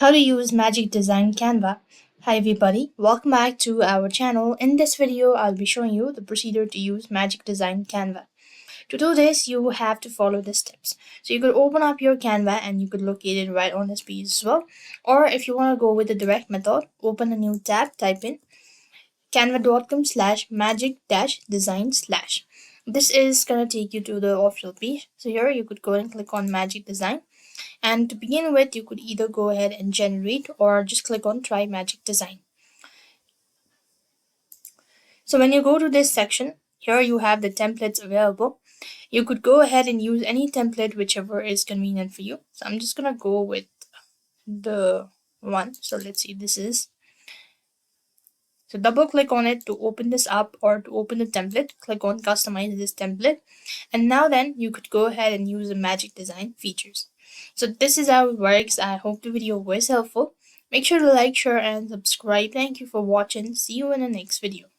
How to use Magic Design Canva. Hi everybody, welcome back to our channel. In this video, I'll be showing you the procedure to use Magic Design Canva. To do this, you have to follow the steps. So you could open up your Canva and you could locate it right on this page as well. Or if you want to go with the direct method, open a new tab, type in canva.com/magic-design/. This is going to take you to the official page. So here you could go and click on Magic Design. And to begin with, you could either go ahead and generate or just click on Try Magic Design. So when you go to this section, here you have the templates available. You could go ahead and use any template, whichever is convenient for you. So I'm just going to go with the one. So let's see, this is. So double click on it to open this up, or to open the template, click on customize this template. And now then you could go ahead and use the Magic Design features. So this is how it works. I hope the video was helpful. Make sure to like, share, and subscribe. Thank you for watching. See you in the next video.